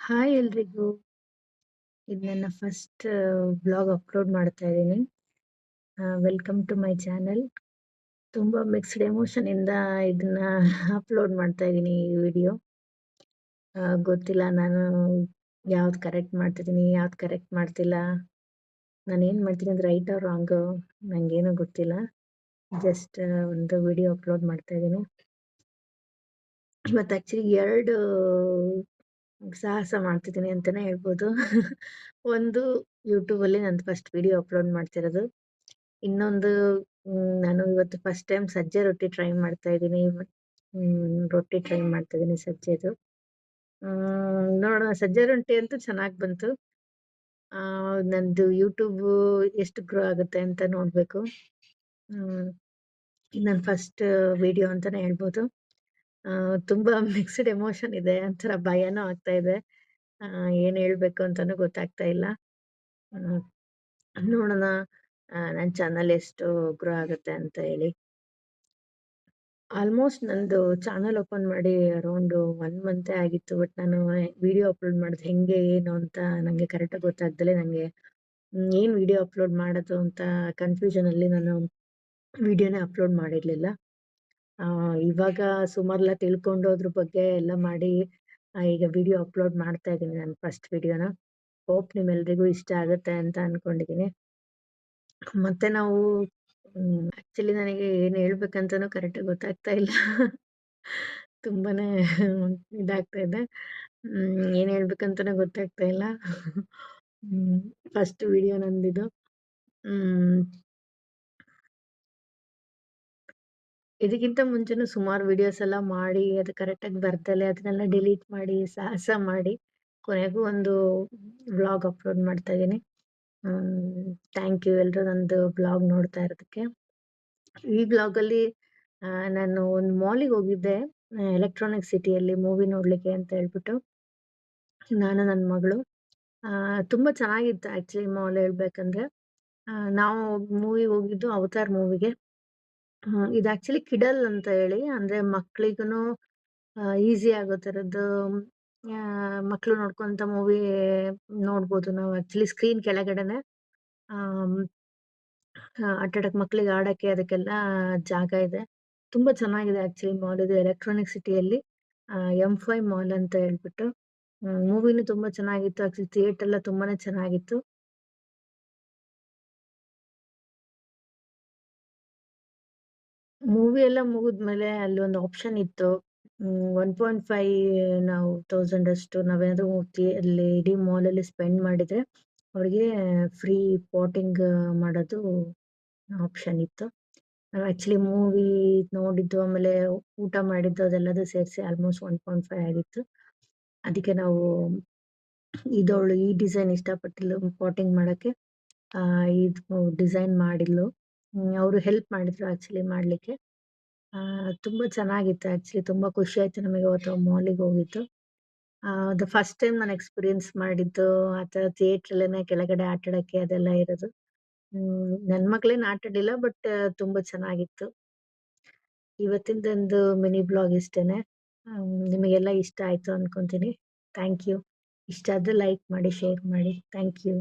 Hi ಎಲ್ರಿಗೂ. ಇದು ನನ್ನ ಫಸ್ಟ್ ವ್ಲಾಗ್ ಅಪ್ಲೋಡ್ ಮಾಡ್ತಾ ಇದ್ದೀನಿ. Welcome to my channel. ತುಂಬ ಮಿಕ್ಸ್ಡ್ ಎಮೋಷನ್ ಇಂದ ಇದನ್ನ ಅಪ್ಲೋಡ್ ಮಾಡ್ತಾ ಇದ್ದೀನಿ ಈ ವಿಡಿಯೋ. ಗೊತ್ತಿಲ್ಲ ನಾನು ಯಾವ್ದು ಕರೆಕ್ಟ್ ಮಾಡ್ತಿದ್ದೀನಿ, ಯಾವ್ದು ಕರೆಕ್ಟ್ ಮಾಡ್ತಿಲ್ಲ. ನಾನು ಏನು ಮಾಡ್ತೀನಿ ಅಂದ್ರೆ ರೈಟ್ ಆರ್ ರಾಂಗ್ ನಂಗೇನು ಗೊತ್ತಿಲ್ಲ. ಜಸ್ಟ್ ಒಂದು ವಿಡಿಯೋ ಅಪ್ಲೋಡ್ ಮಾಡ್ತಾ ಇದ್ದೀನಿ. ಇವತ್ತು ಆ್ಯಕ್ಚುಲಿ 2 ಸಾಹಸ ಮಾಡ್ತಿದ್ದೀನಿ ಅಂತಾನೆ ಹೇಳ್ಬೋದು. ಒಂದು ಯೂಟ್ಯೂಬಲ್ಲಿ ನಂದು ಫಸ್ಟ್ ವಿಡಿಯೋ ಅಪ್ಲೋಡ್ ಮಾಡ್ತಿರೋದು. ಇನ್ನೊಂದು ನಾನು ಇವತ್ತು ಫಸ್ಟ್ ಟೈಮ್ ಸಜ್ಜೆ ರೊಟ್ಟಿ ಟ್ರೈ ಮಾಡ್ತಾ ಇದ್ದೀನಿ. ರೊಟ್ಟಿ ಟ್ರೈ ಮಾಡ್ತಾ ಇದ್ದೀನಿ ಸಜ್ಜೆದು. ನೋಡೋಣ, ಸಜ್ಜೆ ರೊಟ್ಟಿ ಅಂತೂ ಚೆನ್ನಾಗಿ ಬಂತು. ನಂದು ಯೂಟ್ಯೂಬು ಎಷ್ಟು ಗ್ರೋ ಆಗುತ್ತೆ ಅಂತ ನೋಡಬೇಕು. ಇದು ನನ್ನ ಫಸ್ಟ್ ವಿಡಿಯೋ ಅಂತಾನೆ ಹೇಳ್ಬೋದು. ತುಂಬ ಮಿಕ್ಸ್ಡ್ ಎಮೋಷನ್ ಇದೆ. ಒಂಥರ ಭಯನೂ ಆಗ್ತಾ ಇದೆ. ಏನು ಹೇಳ್ಬೇಕು ಅಂತಾನೂ ಗೊತ್ತಾಗ್ತಾ ಇಲ್ಲ. ನೋಡೋಣ ನನ್ನ ಚಾನಲ್ ಎಷ್ಟು ಗ್ರೋ ಆಗುತ್ತೆ ಅಂತ ಹೇಳಿ. ಆಲ್ಮೋಸ್ಟ್ ನಂದು ಚಾನಲ್ ಓಪನ್ ಮಾಡಿ ಅರೌಂಡ್ 1 ಮಂತೇ ಆಗಿತ್ತು. ಬಟ್ ನಾನು ವಿಡಿಯೋ ಅಪ್ಲೋಡ್ ಮಾಡೋದು ಹೆಂಗೆ ಏನು ಅಂತ ನನಗೆ ಕರೆಕ್ಟಾಗಿ ಗೊತ್ತಾಗ್ದಲೇ ನನಗೆ ಏನು ವಿಡಿಯೋ ಅಪ್ಲೋಡ್ ಮಾಡೋದು ಅಂತ ಕನ್ಫ್ಯೂಷನಲ್ಲಿ ನಾನು ವಿಡಿಯೋನೇ ಅಪ್ಲೋಡ್ ಮಾಡಿರಲಿಲ್ಲ. ಇವಾಗ ಸುಮಾರೆಲ್ಲ ತಿಳ್ಕೊಂಡು ಅದ್ರ ಬಗ್ಗೆ ಎಲ್ಲ ಮಾಡಿ ಈಗ ವಿಡಿಯೋ ಅಪ್ಲೋಡ್ ಮಾಡ್ತಾ ಇದ್ದೀನಿ ನಾನು ಫಸ್ಟ್ ವಿಡಿಯೋನ. ಹೋಪ್ ನಿಮ್ಮೆಲ್ರಿಗೂ ಇಷ್ಟ ಆಗುತ್ತೆ ಅಂತ ಅನ್ಕೊಂಡಿದ್ದೀನಿ. ಮತ್ತೆ ನಾವು ಆಕ್ಚುಲಿ ನನಗೆ ಏನು ಹೇಳ್ಬೇಕಂತನೂ ಕರೆಕ್ಟಾಗಿ ಗೊತ್ತಾಗ್ತಾ ಇಲ್ಲ. ತುಂಬಾನೇ ಇದಾಗ್ತಾ ಇದೆ. ಏನು ಹೇಳ್ಬೇಕಂತನೂ ಗೊತ್ತಾಗ್ತಾ ಇಲ್ಲ. ಫಸ್ಟ್ ವಿಡಿಯೋ ನಂದಿದು. ಇದಕ್ಕಿಂತ ಮುಂಚೆನೂ ಸುಮಾರು ವಿಡಿಯೋಸ್ ಎಲ್ಲ ಮಾಡಿ ಅದು ಕರೆಕ್ಟಾಗಿ ಬರ್ದಲೆ ಅದನ್ನೆಲ್ಲ ಡಿಲೀಟ್ ಮಾಡಿ ಸಾಹಸ ಮಾಡಿ ಕೊನೆಗೂ ಒಂದು ವ್ಲಾಗ್ ಅಪ್ಲೋಡ್ ಮಾಡ್ತಾ ಇದ್ದೀನಿ. ಥ್ಯಾಂಕ್ ಯು ಎಲ್ಲರೂ ನಂದು ವ್ಲಾಗ್ ನೋಡ್ತಾ ಇರೋದಕ್ಕೆ. ಈ ವ್ಲಾಗಲ್ಲಿ ನಾನು ಒಂದು ಮಾಲಿಗೆ ಹೋಗಿದ್ದೆ, ಎಲೆಕ್ಟ್ರಾನಿಕ್ ಸಿಟಿಯಲ್ಲಿ ಮೂವಿ ನೋಡ್ಲಿಕ್ಕೆ ಅಂತ ಹೇಳ್ಬಿಟ್ಟು. ನಾನು ನನ್ನ ಮಗಳು. ತುಂಬ ಚೆನ್ನಾಗಿತ್ತು ಆ್ಯಕ್ಚುಲಿ ಮಾಲ್ ಹೇಳ್ಬೇಕಂದ್ರೆ. ನಾವು ಮೂವಿಗೆ ಹೋಗಿದ್ದು ಅವತಾರ್ ಮೂವಿಗೆ. ಇದು ಆ್ಯಕ್ಚುಲಿ ಕಿಡಲ್ ಅಂತ ಹೇಳಿ, ಅಂದರೆ ಮಕ್ಳಿಗೂ ಈಸಿ ಆಗೋ ಥರದ್ದು ಮಕ್ಕಳು ನೋಡ್ಕೊಂತ ಮೂವಿ ನೋಡ್ಬೋದು ನಾವು. ಆ್ಯಕ್ಚುಲಿ ಸ್ಕ್ರೀನ್ ಕೆಳಗಡೆನೆ ಆಟಾಡಕ್ಕೆ ಮಕ್ಳಿಗೆ ಆಡೋಕ್ಕೆ ಅದಕ್ಕೆಲ್ಲ ಜಾಗ ಇದೆ. ತುಂಬ ಚೆನ್ನಾಗಿದೆ ಆ್ಯಕ್ಚುಲಿ ಮಾಲ್ ಇದು ಎಲೆಕ್ಟ್ರಾನಿಕ್ ಸಿಟಿಯಲ್ಲಿ. M5 ಮಾಲ್ ಅಂತ ಹೇಳ್ಬಿಟ್ಟು. ಮೂವಿನೂ ತುಂಬ ಚೆನ್ನಾಗಿತ್ತು. ಆ್ಯಕ್ಚುಲಿ ಥಿಯೇಟರ್ ಎಲ್ಲ ತುಂಬಾನೇ ಚೆನ್ನಾಗಿತ್ತು. ಮೂವಿ ಎಲ್ಲ ಮುಗಿದ್ಮೇಲೆ ಅಲ್ಲಿ ಒಂದು ಆಪ್ಷನ್ ಇತ್ತು. 1.5 ನಾವು 1000 ಅಷ್ಟು ನಾವೇನಾದ್ರು ಅಲ್ಲಿ ಇಡೀ ಮಾಲಲ್ಲಿ ಸ್ಪೆಂಡ್ ಮಾಡಿದ್ರೆ ಅವ್ರಿಗೆ ಫ್ರೀ ಪಾಟಿಂಗ್ ಮಾಡೋದು ಆಪ್ಷನ್ ಇತ್ತು. ನಾವು ಆ್ಯಕ್ಚುಲಿ ಮೂವಿ ನೋಡಿದ್ದು ಆಮೇಲೆ ಊಟ ಮಾಡಿದ್ದು ಅದೆಲ್ಲದೂ ಸೇರಿಸಿ ಆಲ್ಮೋಸ್ಟ್ 1.5 ಆಗಿತ್ತು. ಅದಕ್ಕೆ ನಾವು ಇದವಳು ಈ ಡಿಸೈನ್ ಇಷ್ಟಪಟ್ಟಿದ್ಲು ಪಾಟಿಂಗ್ ಮಾಡೋಕ್ಕೆ. ಇದು ಡಿಸೈನ್ ಮಾಡಿದ್ಲು. ಅವರು ಹೆಲ್ಪ್ ಮಾಡಿದ್ರು ಆ್ಯಕ್ಚುಲಿ ಮಾಡಲಿಕ್ಕೆ. ತುಂಬ ಚೆನ್ನಾಗಿತ್ತು ಆ್ಯಕ್ಚುಲಿ. ತುಂಬ ಖುಷಿ ಆಯ್ತು ನಮಗೆ ಅವತ್ತು ಮಾಲಿಗೆ ಹೋಗಿದ್ದು. ಅದು ಫಸ್ಟ್ ಟೈಮ್ ನಾನು ಎಕ್ಸ್ಪೀರಿಯನ್ಸ್ ಮಾಡಿದ್ದು ಆ ಥರ ಥಿಯೇಟ್ರಲ್ಲೇನೆ ಕೆಳಗಡೆ ಆಟಾಡೋಕ್ಕೆ ಅದೆಲ್ಲ ಇರೋದು. ನನ್ನ ಮಗಳೇನು ಆಟಾಡಲಿಲ್ಲ, ಬಟ್ ತುಂಬ ಚೆನ್ನಾಗಿತ್ತು. ಇವತ್ತಿಂದೊಂದು ಮಿನಿ ಬ್ಲಾಗ್ ಇಷ್ಟೇನೆ. ನಿಮಗೆಲ್ಲ ಇಷ್ಟ ಆಯಿತು ಅನ್ಕೊತೀನಿ. Thank you. ಇಷ್ಟ ಆದರೆ ಲೈಕ್ ಮಾಡಿ, ಶೇರ್ ಮಾಡಿ. Thank you.